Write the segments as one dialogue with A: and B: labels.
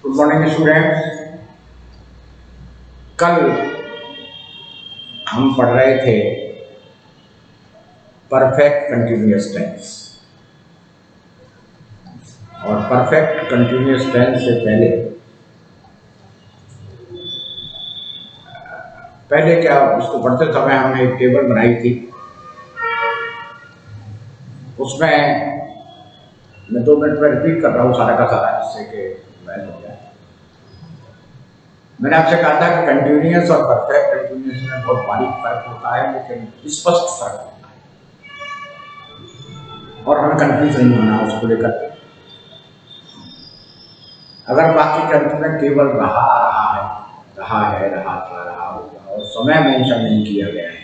A: Good morning students. कल हम पढ़ रहे थे परफेक्ट कंटिन्यूअस टेंस, और परफेक्ट कंटिन्यूअस टेंस से पहले क्या, उसको पढ़ते समय हमने एक टेबल बनाई थी। उसमें मैं 2 मिनट में रिपीट कर रहा हूँ सारा का सारा, जिससे कि मैच हो जाए। मैंने आपसे कहा था कि कंटिन्यूअस और परफेक्ट कंटिन्यूअस में बहुत बारीक फर्क होता है, लेकिन स्पष्ट फर्क होता है और हमें कंफ्यूज नहीं होना उसको लेकर। अगर वाक्य के अंत में केवल रहा होगा और समय मेंशन नहीं किया गया है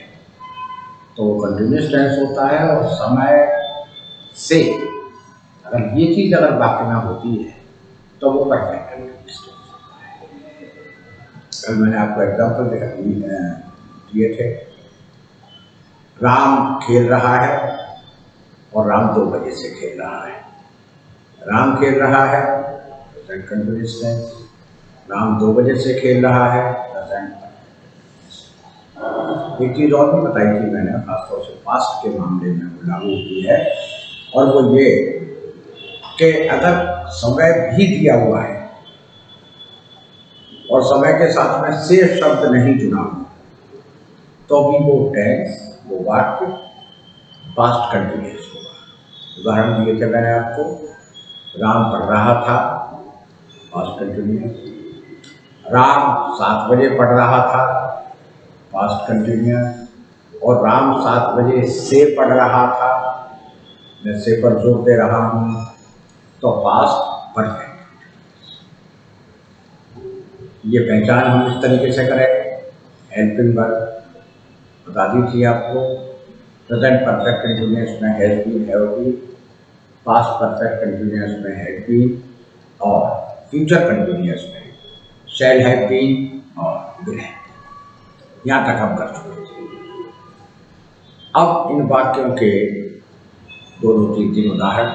A: तो वो कंटिन्यूअस टेंस होता है, और समय से अगर ये चीज अगर वाक्य में होती है तो वो परफेक्ट कंटिन्यूअस टेंस होता है। कल मैंने आपको एग्जाम्पल दिए थे। राम खेल रहा है और राम 2 बजे से खेल रहा है। राम खेल रहा है प्रेजेंट कंटिन्यूअस टेंस, राम 2 बजे से खेल रहा है प्रेजेंट परफेक्ट। एक चीज और भी बताई थी मैंने, खासतौर से पास्ट के मामले में वो लागू होती है, और वो ये कि अगर समय भी दिया हुआ है और समय के साथ में से शब्द नहीं जुड़ा हुआ तो भी वो टेंस, वो वाक्य पास्ट कंटिन्यूअस होगा। उदाहरण दिए थे मैंने आपको, राम पढ़ रहा था पास्ट कंटिन्यूअस, राम 7 बजे पढ़ रहा था पास्ट कंटिन्यूअस, और राम 7 बजे से पढ़ रहा था, मैं से पर जोर दे रहा हूँ, तो पास्ट परफेक्ट। ये पहचान हम इस तरीके से करें। हेल्पिंग वर्ब बता दी थी आपको। प्रेजेंट परफेक्ट कंटिन्यूअस में has been, have been, past perfect continuous में हैड बीन, और फ्यूचर कंटिन्यूअस में शैल हैव बीन और विल हैव बीन। यहाँ तक हम कर चुके थे। अब इन वाक्यों के 2-3 उदाहरण,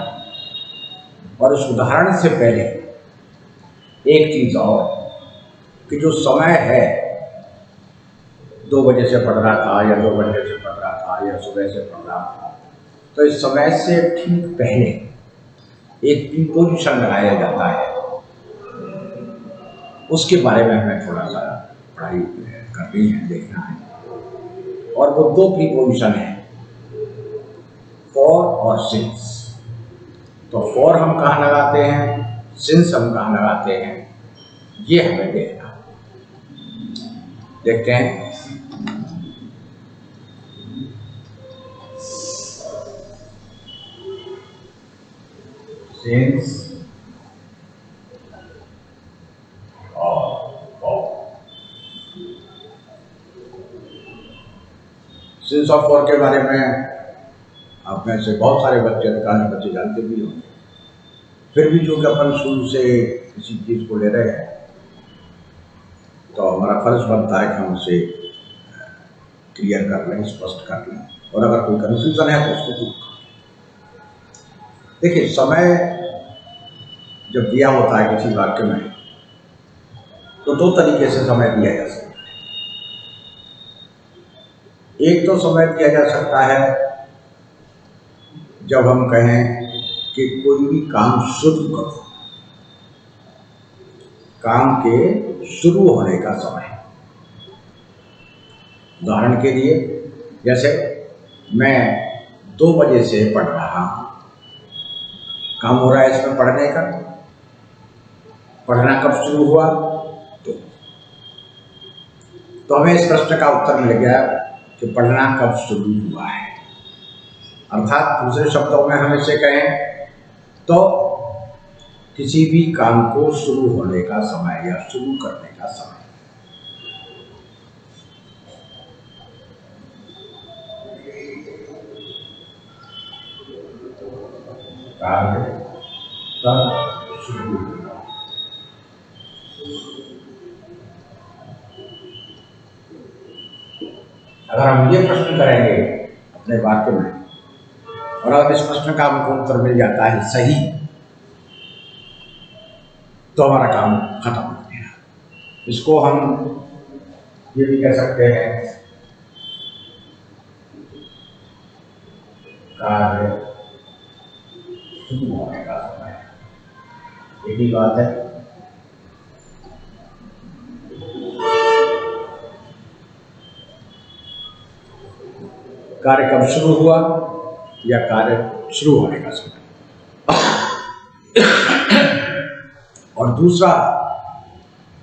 A: और उस उदाहरण से पहले एक चीज और कि जो समय है 2 बजे से पढ़ रहा था या 2 घंटे से पढ़ रहा था या सुबह से पढ़ रहा था, तो इस समय से ठीक पहले एक प्रीपोजिशन लगाया जाता है। उसके बारे में हमें थोड़ा सा पढ़ाई करनी है, देखना है। और वो 2 प्रीपोजिशन है, फॉर और सिंस। तो फॉर हम कहाँ लगाते हैं, सिंस हम कहाँ लगाते हैं, ये हमें देखना है। देखते हैं। सिंस और फॉर। सिंस और फॉर के बारे में आप में से बहुत सारे बच्चे, अधिकांश बच्चे जानते भी होंगे। फिर भी जो कि अपन शुरू से किसी चीज को ले रहे हैं तो हमारा फर्ज बनता है कि हम उसे क्लियर कर लें, स्पष्ट कर लें, और अगर कोई कंफ्यूजन है तो उसको दूर कर लें। देखिए, समय जब दिया होता है किसी वाक्य में तो 2 तरीके से समय दिया जा सकता है। एक तो समय दिया जा सकता है जब हम कहें कि कोई भी काम शुरू करो, काम के शुरू होने का समय। उदाहरण के लिए, जैसे मैं 2 बजे से पढ़ रहा हूं, काम हो रहा है इसमें पढ़ने का। पढ़ना कब शुरू हुआ, तो हमें इस प्रश्न का उत्तर मिल गया कि पढ़ना कब शुरू हुआ है। अर्थात दूसरे शब्दों में हम इसे कहें तो किसी भी काम को शुरू होने का समय या शुरू करने का समय। शुरू। अगर हम ये प्रश्न करेंगे अपने वाक्य में, और अगर इस प्रश्न का हमको उत्तर मिल जाता है सही, तो हमारा काम खत्म हो गया। इसको हम ये भी कह सकते हैं कार्य शुरू होने का समय। यही बात है। कार्य कब शुरू हुआ या कार्य शुरू होने का समय। और दूसरा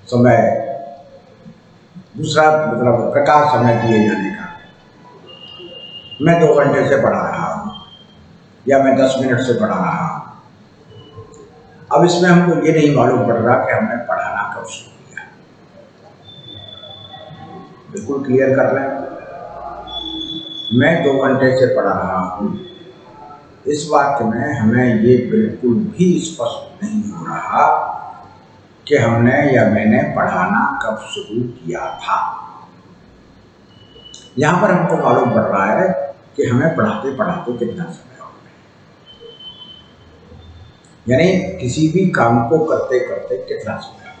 A: समय, दूसरा मतलब प्रकार समय दिए जाने का, मैं 2 घंटे से पढ़ा रहा हूँ या मैं 10 मिनट से पढ़ा रहा हूँ। अब इसमें हमको ये नहीं मालूम पड़ रहा कि हमने पढ़ाना कब शुरू किया। बिल्कुल क्लियर कर रहे हैं, मैं 2 घंटे से पढ़ा रहा हूँ। इस वाक्य में हमें ये बिल्कुल भी स्पष्ट नहीं हो रहा कि हमने या मैंने पढ़ाना कब शुरू किया था। यहाँ पर हमको मालूम पड़ रहा है कि हमें पढ़ाते पढ़ाते कितना समय हो गया, यानी किसी भी काम को करते करते कितना समय हो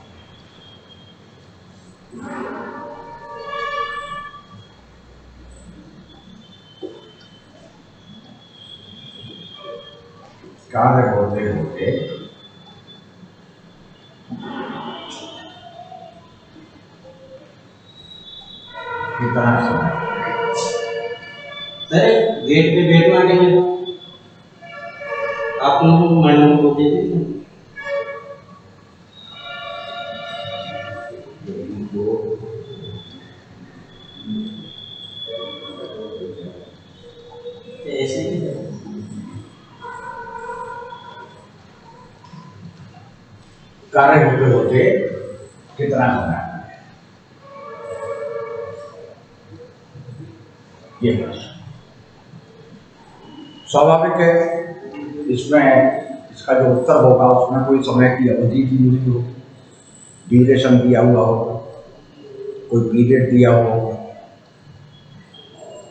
A: गया। कार्य होते होते कितना समय।
B: सर गेट पे बैठवा के ले आप लोगों को मैडम को दे दीजिए। ऐसे ही
A: कार्य होते होते कितना समय, ये प्रश्न स्वाभाविक है। इसमें इसका जो उत्तर होगा उसमें कोई समय की अवधि दी हुई होगी, ड्यूरेशन दिया हुआ होगा, कोई पीरियड दिया हुआ होगा।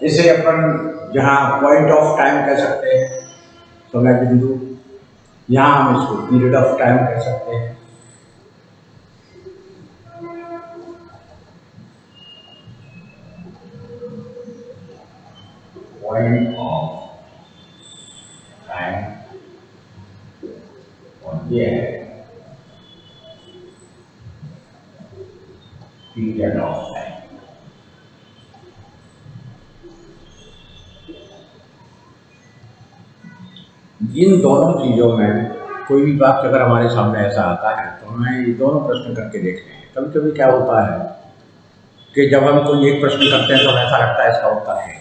A: इसे अपन जहाँ पॉइंट ऑफ टाइम कह सकते हैं, समय बिंदु, यहाँ हम इसको पीरियड ऑफ टाइम कह सकते हैं। पॉइंट ऑफ टाइम और ये है पीरियड ऑफ टाइम। इन दोनों चीजों में कोई भी वाक्य अगर हमारे सामने ऐसा आता है तो हमें ये दोनों प्रश्न करके देखते हैं। कभी कभी क्या होता है कि जब हम कोई एक प्रश्न करते हैं तो हमें ऐसा लगता है इसका उत्तर है,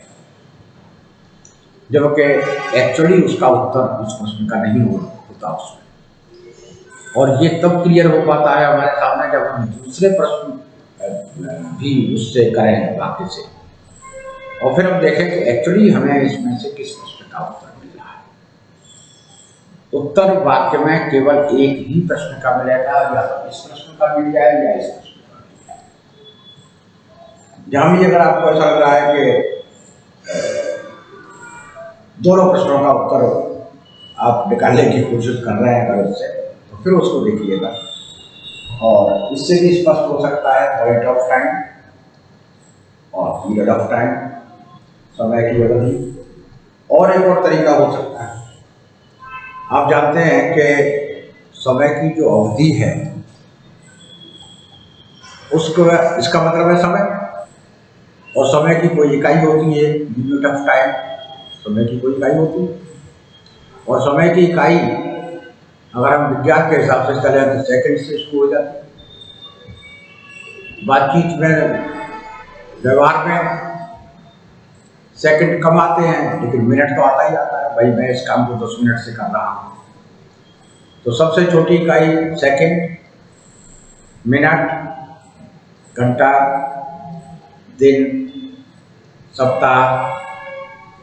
A: जबकि एक्चुअली उसका उत्तर उस प्रश्न का नहीं होता उसमें। और ये तब क्लियर हो पाता है हमारे सामने जब हम दूसरे प्रश्न भी उससे करें वाक्य से, और फिर हम देखें कि एक्चुअली हमें इसमें से किस प्रश्न का उत्तर मिल रहा है। उत्तर वाक्य में केवल एक ही प्रश्न का मिलेगा, या तो इस प्रश्न का मिल जाए या इस प्रश्न का मिल जाए। जहां भी अगर आपको ऐसा लग रहा है कि दोनों प्रश्नों का उत्तर आप निकालने की कोशिश कर रहे हैं गलत से, तो फिर उसको देखिएगा। और इससे भी स्पष्ट हो सकता है पॉइंट ऑफ टाइम और पीरियड ऑफ टाइम, समय की अवधि। और एक और तरीका हो सकता है, आप जानते हैं कि समय की जो अवधि है उसको, इसका मतलब है समय, और समय की कोई इकाई होती है यूनिट ऑफ टाइम, समय की कोई इकाई होती है। और समय की इकाई अगर हम विज्ञान के हिसाब से चले तो सेकंड से शुरू हो जाती है। बातचीत में, व्यवहार में सेकंड कम आते हैं, लेकिन मिनट तो आता ही आता है। भाई मैं इस काम को 10 मिनट से कर रहा हूँ, तो सबसे छोटी इकाई सेकंड, मिनट, घंटा, दिन, सप्ताह,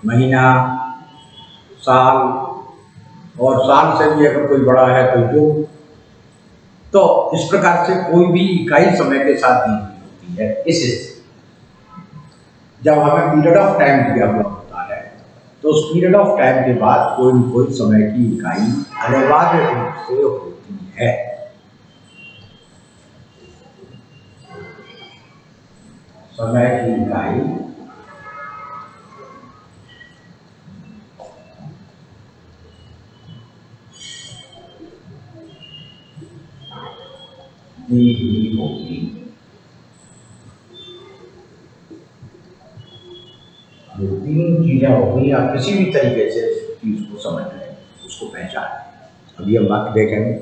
A: महीना, साल, और साल से भी अगर कोई बड़ा है तो युग। तो इस प्रकार से कोई भी इकाई समय के साथ दी होती है। इस जब हमें पीरियड ऑफ टाइम दिया हुआ होता है तो उस पीरियड ऑफ टाइम के बाद कोई न कोई समय की इकाई अनिवार्य रूप से होती है। समय की इकाई दी हुई होगी। जो तीन चीजें हो गई, आप किसी भी तरीके से इस चीज को समझ लें, उसको पहचान। अभी हम वाक्य देखेंगे।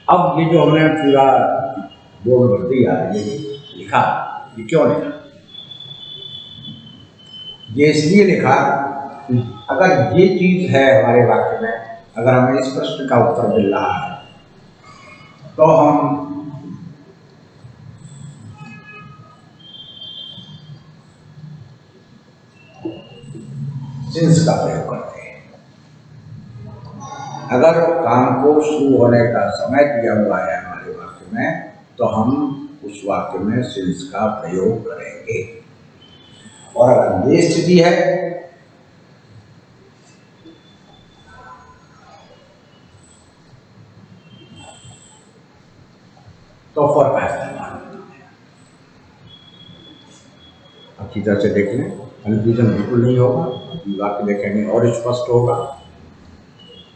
A: अब ये जो हमने पूरा बोर्ड भर दिया, ये लिखा, ये क्यों लिखा? ये इसलिए लिखा कि अगर ये चीज है हमारे वाक्य में, अगर हमें इस प्रश्न का उत्तर मिल रहा है, तो हम सिंस का प्रयोग करते हैं। अगर काम को शुरू होने का समय दिया हुआ है हमारे वाक्य में, तो हम उस वाक्य में सिंस का प्रयोग करेंगे। और अगर ये स्थिति है तो फॉर का इस्तेमाल। अच्छी तरह से देख लें, कंफ्यूजन बिल्कुल नहीं होगा। अभी वाक्य देखेंगे और स्पष्ट होगा।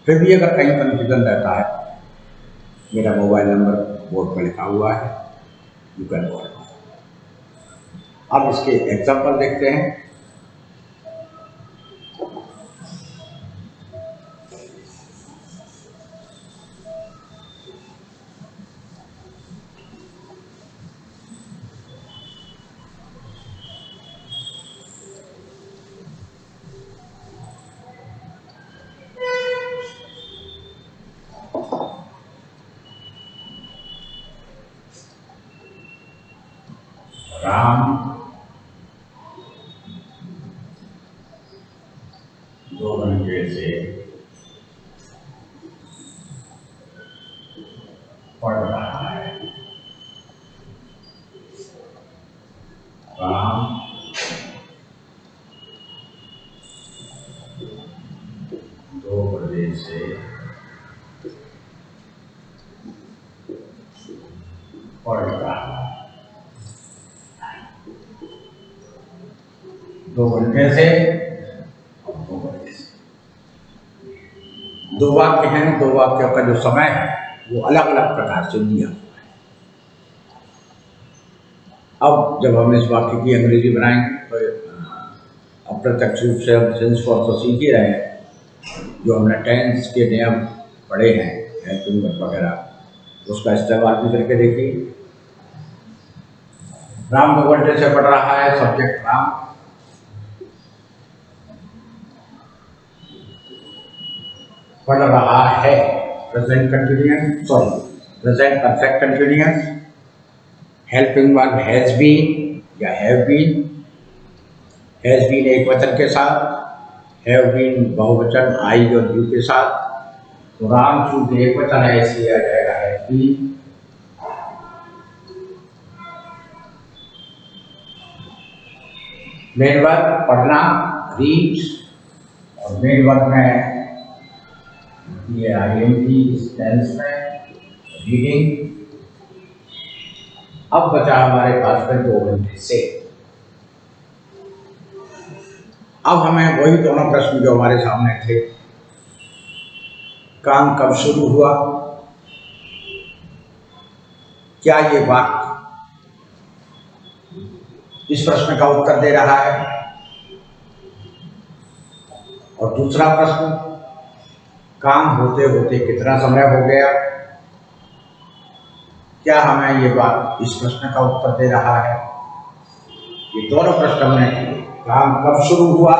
A: फिर भी अगर कहीं कंफ्यूजन रहता है, मेरा मोबाइल नंबर बोर्ड पर लिखा हुआ है, यू कैन कॉल। अब इसके एग्जाम्पल देखते हैं। राम 2 घंटे से पढ़ रहा है। राम 2 बजे से पढ़ रहा है। 2 घंटे से और 2 बजे से। 2 वाक्य हैं, 2 वाक्यों का जो समय है वो अलग अलग प्रकार से दिया हुआ है। अब जब हम इस वाक्य की अंग्रेजी बनाएंगे तो अप्रत्यक्ष रूप से हम सेंस फॉर तो सीख ही रहे हैं। जो हमने टेंस के नियम पढ़े हैं, हेल्पिंग वर्ब वगैरह, उसका इस्तेमाल भी करके देखिए। राम 2 घंटे से पढ़ रहा है, सब्जेक्ट राम। पढ़ रहा है, present continuous, sorry present perfect continuous. Helping verb has been या हैव बीन। हैज बीन एक वचन के साथ, हैव बीन बहुवचन आई और यू के साथ। तो राम चूंकि एक वचन है इसलिए आ जाएगा हैज बीन। मेन वर्ब पढ़ना, रीड, और मेन वर्ब में ये आईएनजी इस टेंस में, रीडिंग। अब बचा हमारे पास में 2 घंटे से। अब हमें वही दोनों प्रश्न जो हमारे सामने थे, काम कब शुरू हुआ, क्या ये वाक्य इस प्रश्न का उत्तर दे रहा है, और दूसरा प्रश्न, काम होते होते कितना समय हो गया, क्या हमें ये बात इस प्रश्न का उत्तर दे रहा है। ये दोनों प्रश्न हमने किए, काम कब शुरू हुआ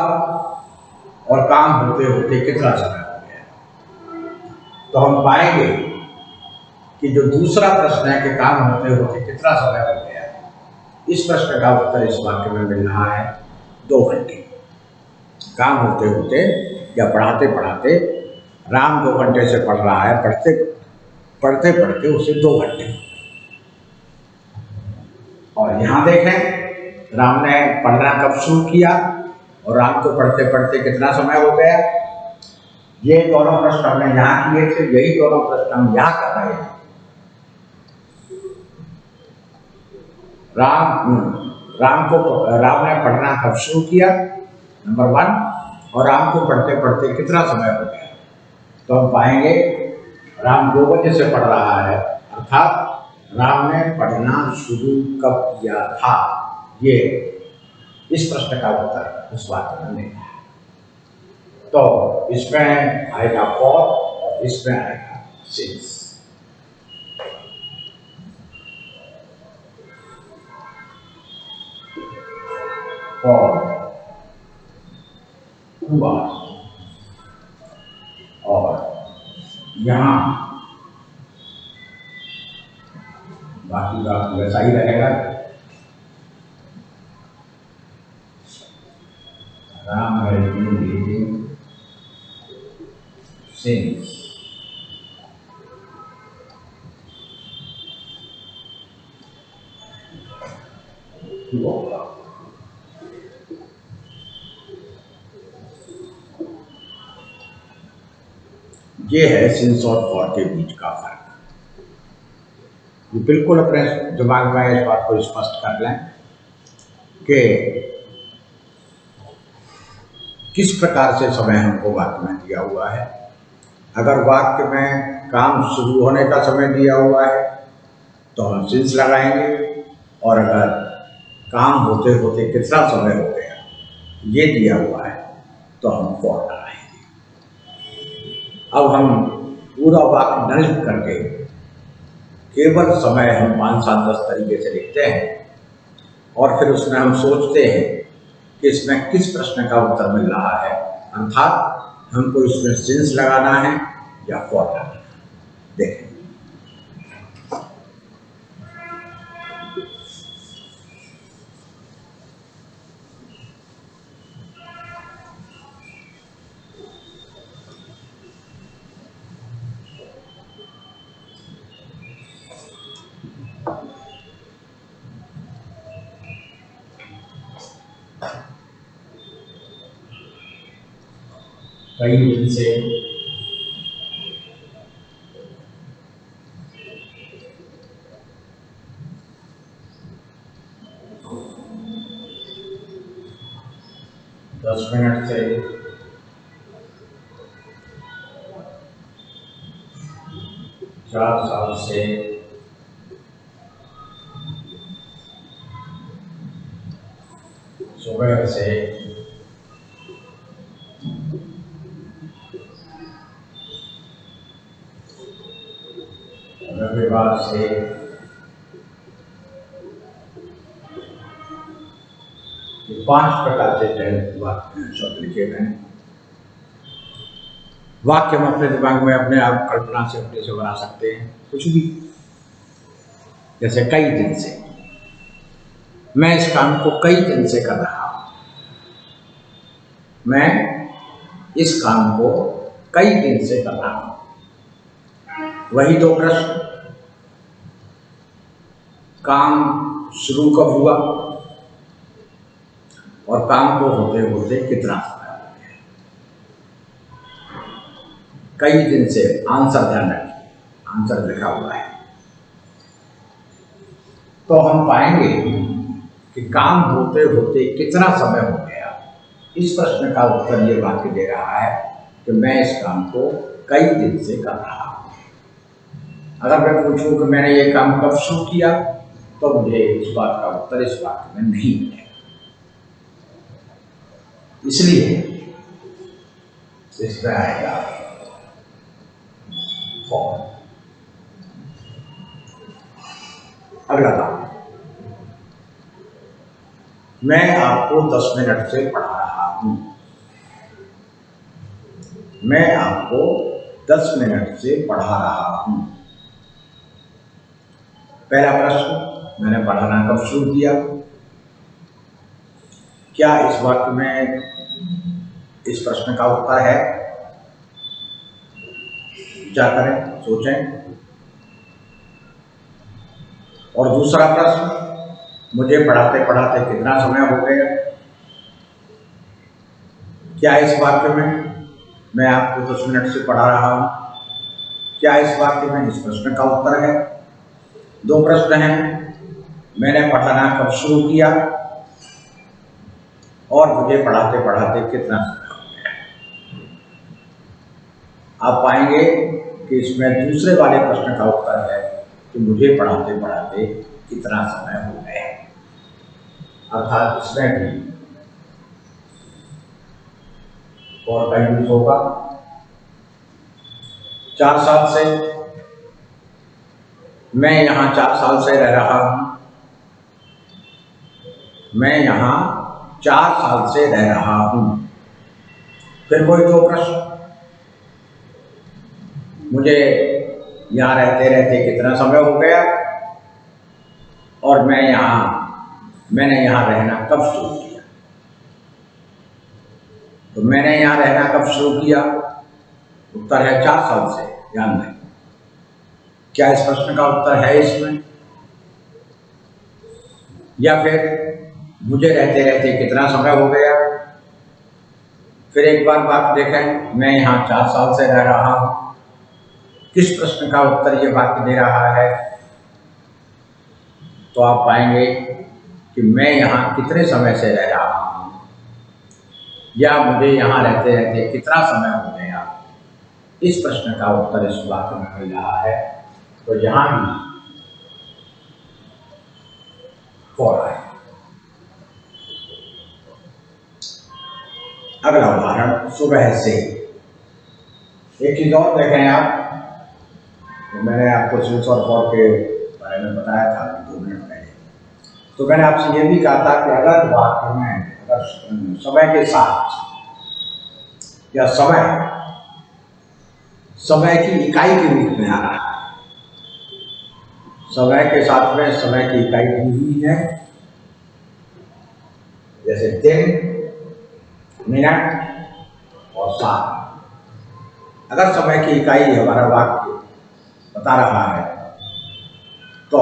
A: और काम होते होते कितना समय हो गया। तो हम पाएंगे कि जो दूसरा प्रश्न है कि काम होते होते कितना समय हो गया, इस प्रश्न का उत्तर इस वाक्य में मिल रहा है 2 घंटे। काम होते होते या पढ़ाते पढ़ाते राम 2 घंटे से पढ़ रहा है, पढ़ते पढ़ते उसे 2 घंटे। और यहाँ देखें, राम ने पढ़ना कब शुरू किया और राम को पढ़ते पढ़ते कितना समय हो गया। ये दोनों प्रश्न हमने यहाँ किए थे, यही दोनों प्रश्न हम यहाँ कर रहे हैं। राम ने पढ़ना कब शुरू किया, नंबर 1, और राम को पढ़ते पढ़ते कितना समय हो गया। तो हम पाएंगे राम 2 बजे से पढ़ रहा है, अर्थात राम ने पढ़ना शुरू कब किया था। ये इस प्रश्न का उत्तर उस वाक्य में नहीं है। तो इसमें आएगा फॉर और इसमें आएगा सिंस। फॉर हुआ और यहाँ बाकी का वैसा ही रहेगा। Ram has been reading since होगा। ये है सिंस और फॉर के बीच का फर्क। ये बिल्कुल अपने दिमाग में इस बात को स्पष्ट कर लें कि किस प्रकार से समय हमको वाक्य में दिया हुआ है। अगर वाक्य में काम शुरू होने का समय दिया हुआ है तो हम सिंस लगाएंगे, और अगर काम होते होते कितना समय हो गया ये दिया हुआ है तो हम फॉर लगाएंगे। अब हम पूरा वाक्य न लिख करके केवल समय हम 5, 7, 10 तरीके से लिखते हैं और फिर उसमें हम सोचते हैं कि इसमें किस प्रश्न का उत्तर मिल रहा है, अर्थात हमको इसमें सिंस लगाना है या फॉर लगाना है। देखें, कई दिन से दस मिनट से 4 साल से सुबह से रविवार से ये 5 प्रकार से शब्द लिखे गए। वाक्य हम अपने दिमाग में अपने आप कल्पना से अपने से बना सकते हैं कुछ भी। जैसे कई दिन से, मैं इस काम को कई दिन से कर रहा हूं। मैं इस काम को कई दिन से कर रहा हूं। वही 2 प्रश्न, काम शुरू कब हुआ और काम को होते होते कितना समय हो गया। कई दिन से आंसर ध्यान रखिए, आंसर लिखा हुआ है। तो हम पाएंगे कि काम होते होते कितना समय हो गया। इस प्रश्न का उत्तर ये वाक्य दे रहा है कि मैं इस काम को कई दिन से कर रहा हूं। अगर मैं पूछूं कि मैंने ये काम कब शुरू किया तो मुझे इस बात का उत्तर इस वाक्य में नहीं मिलेगा। इसलिए इसमें आएगा फॉर। अगला काम, मैं आपको 10 मिनट से पढ़ा रहा हूं। मैं आपको 10 मिनट से पढ़ा रहा हूं। पहला प्रश्न, मैंने पढ़ाना कब शुरू किया। क्या इस वाक्य में इस प्रश्न का उत्तर है? विचार करें, सोचें। और दूसरा प्रश्न, मुझे पढ़ाते पढ़ाते कितना समय हो गया। क्या इस वाक्य में मैं आपको 10 मिनट से पढ़ा रहा हूं, क्या इस वाक्य में इस प्रश्न का उत्तर है? 2 प्रश्न हैं, मैंने पढ़ाना कब शुरू किया और मुझे पढ़ाते पढ़ाते कितना समय हो गया। आप पाएंगे कि इसमें दूसरे वाले प्रश्न का उत्तर है कि मुझे पढ़ाते पढ़ाते कितना समय हो गया। अर्थात इसमें भी और का यूज होगा। 4 साल से, मैं यहाँ 4 साल से रह रहा हूँ। मैं यहाँ 4 साल से रह रहा हूँ। फिर कोई दो प्रश्न, मुझे यहाँ रहते रहते कितना समय हो गया और मैंने यहाँ रहना कब शुरू किया। तो मैंने यहाँ रहना कब शुरू किया, उत्तर है 4 साल से। ध्यान दें, क्या इस प्रश्न का उत्तर है इसमें, या फिर मुझे रहते रहते कितना समय हो गया। फिर एक बार बात देखें, मैं यहाँ 4 साल से रह रहा हूँ, किस प्रश्न का उत्तर ये वाक्य दे रहा है। तो आप पाएंगे कि मैं यहाँ कितने समय से रह रहा हूँ या मुझे यहाँ रहते रहते कितना समय हो गया, इस प्रश्न का उत्तर इस वाक्य में मिल रहा है। तो यहाँ भी फॉर है। अगला उदाहरण, सुबह से। एक चीज और देखें आप, तो मैंने आपको सिंस और फॉर के बारे में बताया था 2 मिनट पहले। तो मैंने आपसे ये भी कहा था कि अगर वाक्य में अगर समय के साथ या समय की इकाई के रूप में आ रहा है, समय के साथ में समय की इकाई दी हुई है, जैसे दिन, मिनट और साल। अगर समय की इकाई हमारा वाक्य बता रहा है तो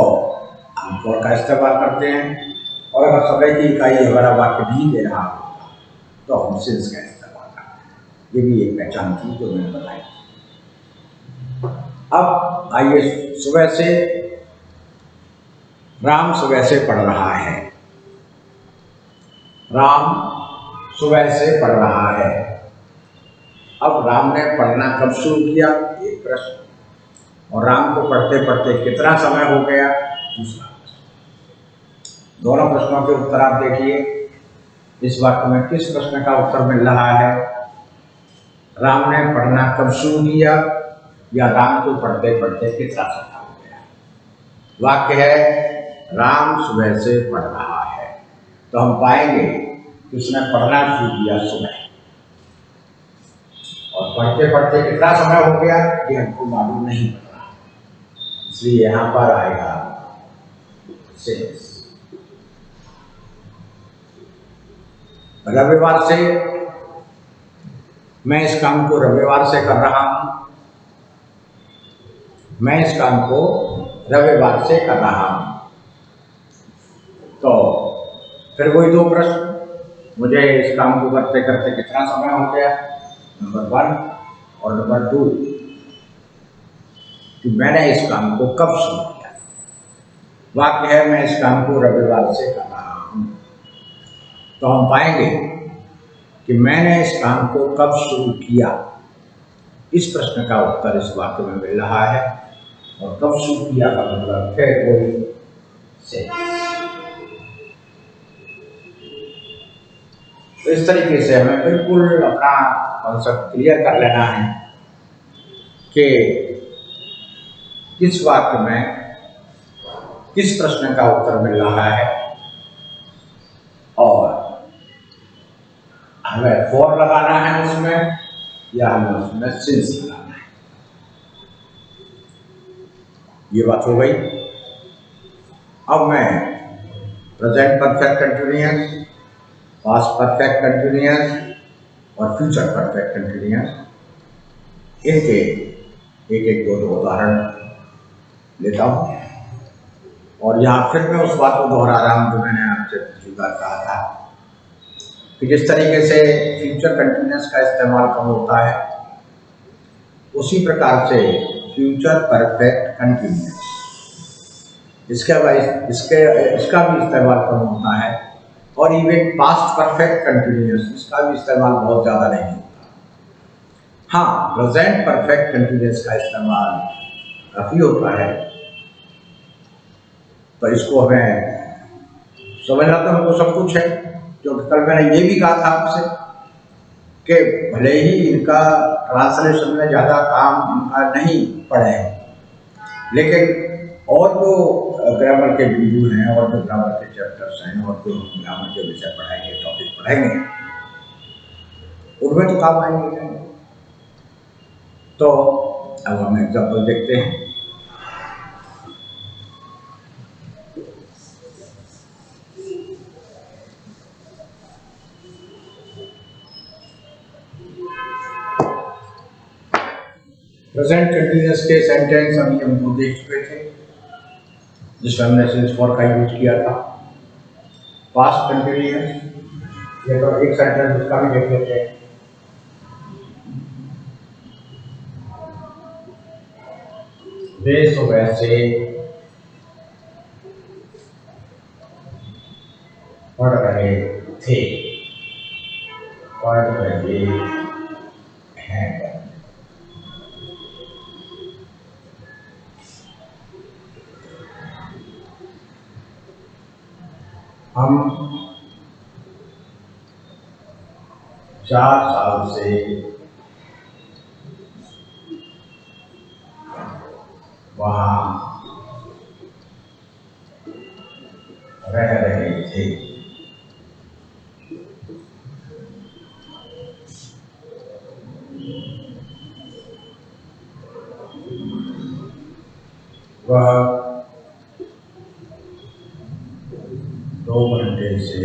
A: हम फॉर का इस्तेमाल करते हैं, और अगर समय की इकाई हमारा वाक्य नहीं दे रहा होगा तो हम सिंस का इस्तेमाल करते हैं। ये भी एक पहचान थी जो मैंने बताई। अब आइए, सुबह से, राम सुबह से पढ़ रहा है। राम सुबह से पढ़ रहा है। अब राम ने पढ़ना कब शुरू किया, एक प्रश्न, और राम को पढ़ते पढ़ते कितना समय हो गया, दूसरा प्रश्न। दोनों प्रश्नों के उत्तर आप देखिए। इस वाक्य में किस प्रश्न का उत्तर मिल रहा है, राम ने पढ़ना कब शुरू किया या राम को पढ़ते पढ़ते कितना समय हो गया। वाक्य है राम सुबह से पढ़ रहा है, तो हम पाएंगे कि उसने पढ़ना शुरू किया सुबह, और पढ़ते पढ़ते कितना समय हो गया ये हमको मालूम नहीं पड़ रहा, इसलिए यहां पर आएगा सिंस। रविवार से, मैं इस काम को रविवार से कर रहा हूं। मैं इस काम को रविवार से कर रहा हूं। तो फिर वही 2 प्रश्न, मुझे इस काम को करते करते कितना समय हो गया, नंबर 1, और नंबर 2 कि मैंने इस काम को कब शुरू किया। वाक्य है मैं इस काम को रविवार से कर रहा हूं, तो हम पाएंगे कि मैंने इस काम को कब शुरू किया, इस प्रश्न का उत्तर इस वाक्य में मिल रहा है, और कब शुरू किया का मतलब है कोई से। तो इस तरीके से हमें बिल्कुल अपना कॉन्सेप्ट क्लियर कर लेना है कि किस वाक्य में किस प्रश्न का उत्तर मिल रहा है, और हमें फॉर लगाना है उसमें या हमें उसमें सिंस लगाना है। ये बात हो गई। अब मैं present perfect continuous, past perfect continuous और फ्यूचर परफेक्ट कंटिन्यूअस, इनके एक एक 2 उदाहरण लेता हूँ। और यहाँ फिर मैं उस बात को दोहरा रहा हूँ जो मैंने आपसे पिछली बार कहा था कि जिस तरीके से फ्यूचर कंटिन्यूअस का इस्तेमाल कब होता है, उसी प्रकार से फ्यूचर परफेक्ट कंटिन्यूअस इसका भी इस्तेमाल कम होता है। और इवन पास्ट परफेक्ट कंटिन्यूअस, इसका भी इस्तेमाल बहुत ज़्यादा नहीं होता। हाँ, प्रेजेंट परफेक्ट कंटिन्यूअस का इस्तेमाल काफ़ी होता है। तो इसको हमें समझना तो हमको सब कुछ है, क्योंकि कल मैंने ये भी कहा था आपसे कि भले ही इनका ट्रांसलेशन में ज़्यादा काम इनका नहीं पड़े हैं, लेकिन और जो ग्रामर के बिंदु हैं और जो ग्रामर के चैप्टर्स हैं और जो ग्रामर के विषय पढ़ाएंगे, टॉपिक पढ़ाएंगे, उनमें तो काम आएंगे। तो अब हम एग्जाम्पल देखते हैं। प्रेजेंट कंटिन्यूअस के सेंटेंस अभी हम देख चुके थे, जिसमें हमने सिंस फॉर का यूज किया था। पास्ट कंटिन्यूअस, ये तो एक सेंटेंस उसका भी देख लेते हैं। वे सुबह से पढ़ रहे थे, पढ़ रहे हैं। हम 4 साल से वहाँ रह रहे थे। वह 2 घंटे से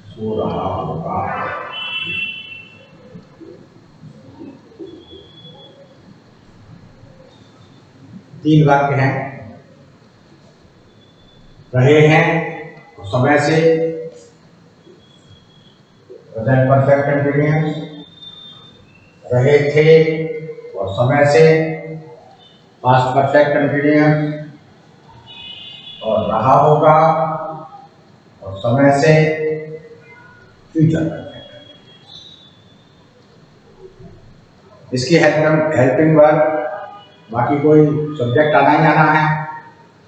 A: सो रहा होगा। तीन वाक्य हैं। रहे हैं समय से, प्रेजेंट परफेक्ट कंटिन्यूअस। रहे थे और समय से, पास्ट परफेक्ट कंटिन्यूअस। और रहा होगा और समय से, फ्यूचर परफेक्ट। इसकी हेल्पिंग वर्ब, बाकी कोई सब्जेक्ट आना ही आना है।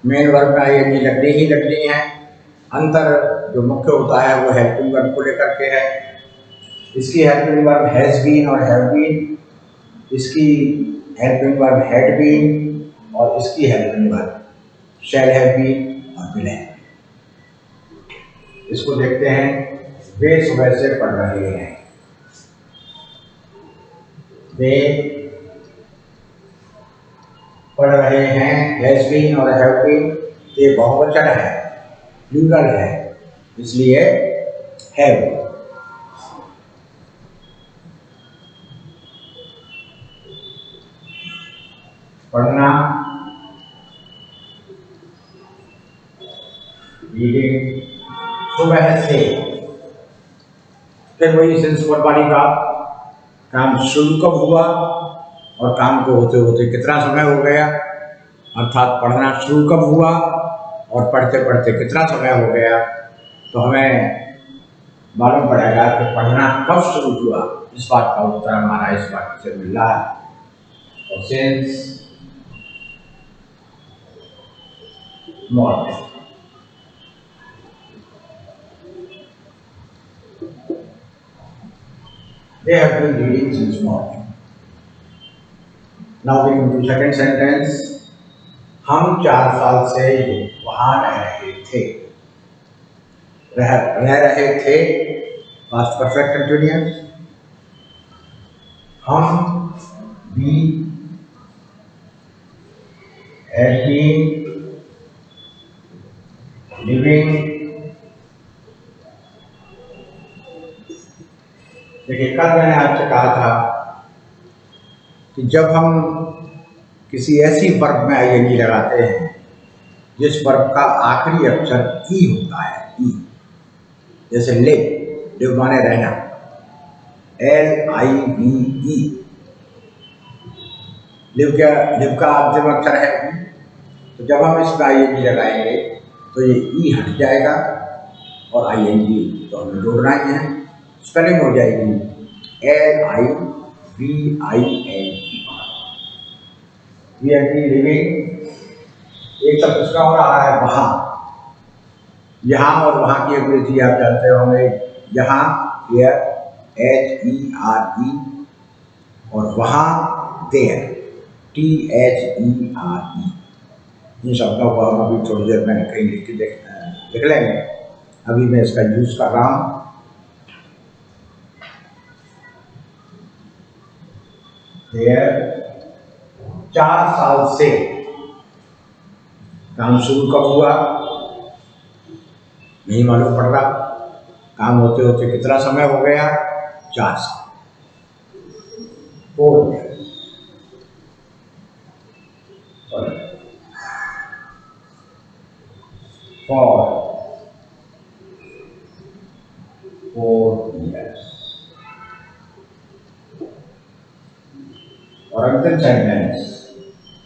A: मेन वर्ब में ये लगनी है। अंतर जो मुख्य होता है वो हेल्पिंग वर्ब को लेकर के है। इसकी हेल्पिंग वर्ब हैज बीन और हैव बीन, इसकी हेल्पिंग वर्ब हैड बीन, और इसकी helping verb shall have been और विल हैव बीन। इसको देखते हैं। वे सुबह से पढ़ रहे हैं। वे पढ़ रहे हैं, हैज बीन और हैव बीन, ये बहुवचन है, प्लूरल है, इसलिए हैव। पढ़ना, रीडिंग, सुबह से। फिर वही सिंस फॉर वाली बात, काम शुरू कब हुआ और काम को होते होते कितना समय हो गया, अर्थात पढ़ना शुरू कब हुआ और पढ़ते पढ़ते कितना समय हो गया। तो हमें मालूम पड़ेगा कि पढ़ना कब शुरू हुआ। इस बात का उत्तर हमारा इस बात से मिल रहा है। और since morning, they have been reading since morning. Now we come to second sentence. हम 4 साल से वहाँ रह रहे थे। रह रहे थे, पास्ट परफेक्ट कंटिन्यूअस। हम भी, had been, living। देखिए, कल मैंने आपसे कहा था कि जब हम किसी ऐसी वर्ब में आईएनजी लगाते हैं जिस वर्ब का आखिरी अक्षर ई होता है, ई, जैसे लिव, लिव माने रहना, LIVE। लिव का अंतिम अक्षर है ई, तो जब हम इसमें ING लगाएंगे तो ये ई हट जाएगा और ING तो हमें जोड़ना ही है। स्पेलिंग हो जाएगी LIVING लिविंग। एक शब्द दूसरा हो रहा है वहाँ। यहाँ और वहाँ की अंग्रेजी आप जानते होंगे। यहाँ here HERE और वहाँ there THERE। इन शब्दों को हम अभी थोड़ी देर में कहीं लिख लेंगे। अभी मैं इसका यूज कर रहा हूँ। देयर 4 साल से काम शुरू कब हुआ नहीं मालूम पड़ रहा। काम होते होते कितना समय हो गया? 4 साल। 4 years। 4 years। और अंतिम सेंटेंस,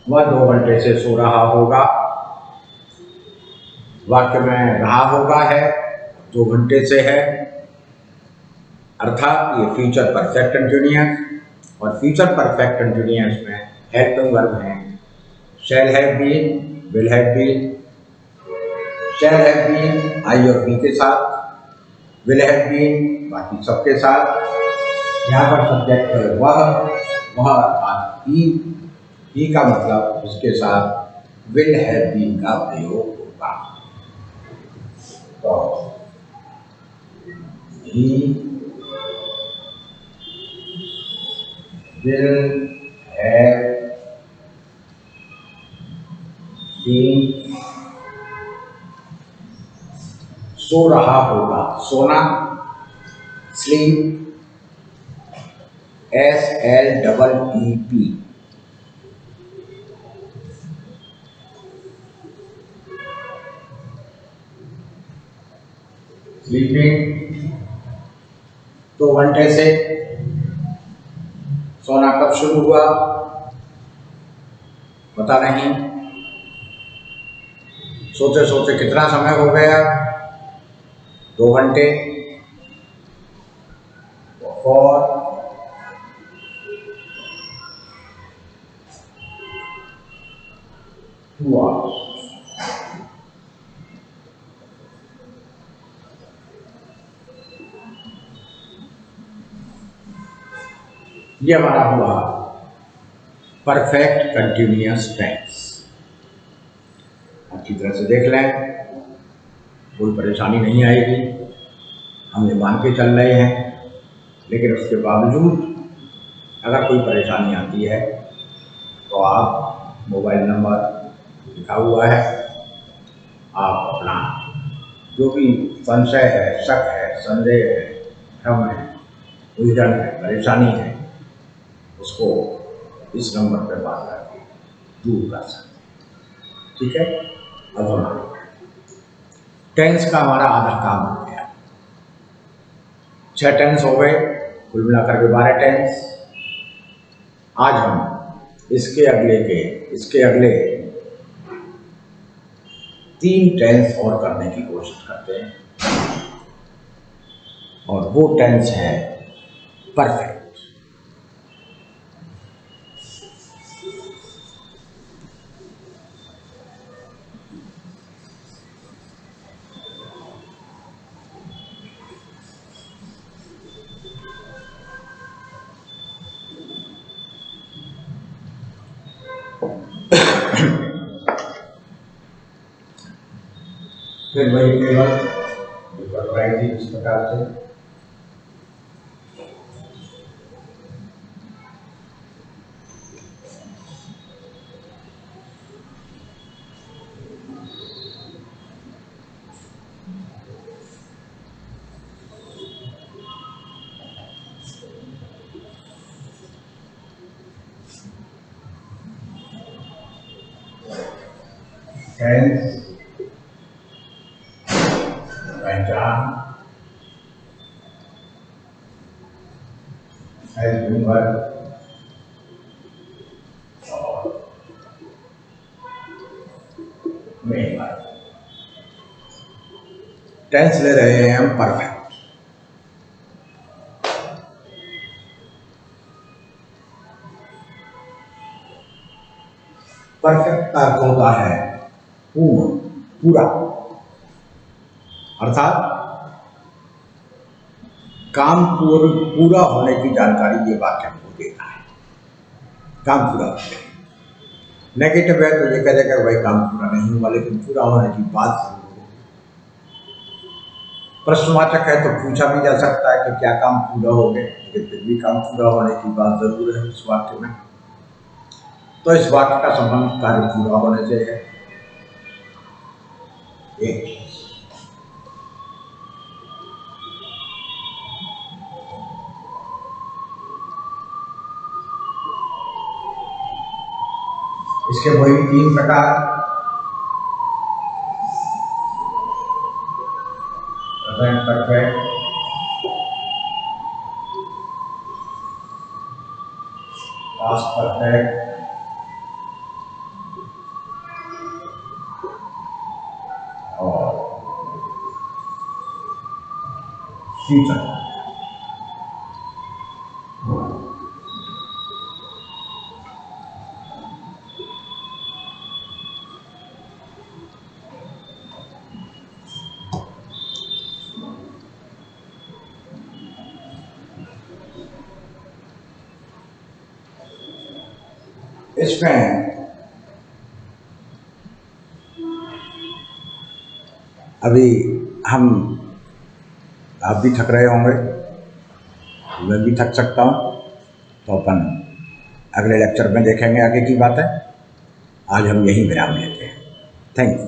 A: वह 2 घंटे से सो रहा होगा। वाक्य में रहा होगा है, 2 घंटे से है, अर्थात ये फ्यूचर परफेक्ट कंटीन्यूअस। और फ्यूचर परफेक्ट कंटीन्यूअस में हेल्पिंग वर्ब है shall have been, will have been. Shall have been I और बी के साथ, विल हैव बीन बाकी सबके साथ। यहाँ पर सब्जेक्ट है वह अर्थात ही का मतलब इसके साथ विल हैव बीन का प्रयोग होगा। तो he will have been, सो रहा होगा, सोना स्लीप SLEEP। स्लीपिंग 2 घंटे से। सोना कब शुरू हुआ पता नहीं। सोते सोते कितना समय हो गया? 2 घंटे। और 2 hours। ये हमारा हुआ परफेक्ट कंटिन्यूअस टेंस। अच्छी तरह से देख लें, कोई परेशानी नहीं आएगी। हम ये मान के चल रहे हैं, लेकिन उसके बावजूद अगर कोई परेशानी आती है तो आप मोबाइल नंबर लिखा हुआ है, आप अपना जो भी संशय है, शक है, संदेह है, भ्रम है, उलझन है, परेशानी है, उसको इस नंबर पर बात करके दूर कर सकते हैं। ठीक है। अब हमारा टेंस का हमारा आधा काम हो गया। 6 टेंस हो गए, कुल मिलाकर के 12 टेंस। आज हम इसके अगले 3 टेंस और करने की कोशिश करते हैं, और वो टेंस है परफेक्ट। फिर वही टेबल बनाई थी इस प्रकार से। टेंस पहचान, हेल्पिंग वर्ब और नहीं मारा। टेंस ले रहे हैं हम परफेक्ट। परफेक्ट का अर्थ होता है पूर्ण, पूरा, अर्थात काम पूरा होने की जानकारी ये वाक्य हमको देता है। काम पूरा हो गया। नेगेटिव है तो ये कह देगा भाई काम पूरा नहीं हुआ, लेकिन पूरा होने की बात जरूर होगी। प्रश्नवाचक है तो पूछा भी जा सकता है कि क्या काम पूरा हो गया, लेकिन फिर भी काम पूरा होने की बात जरूर है इस वाक्य में। तो इस वाक्य का संबंध कार्य पूरा होने से है। एक इसके वही 3 प्रकार, प्रेजेंट परफेक्ट, पास्ट परफेक्ट और फ्यूचर। इसमें अभी आप भी थक रहे होंगे, मैं भी थक सकता हूँ, तो अपन अगले लेक्चर में देखेंगे आगे की बातें। आज हम यहीं विराम लेते हैं। Thank you.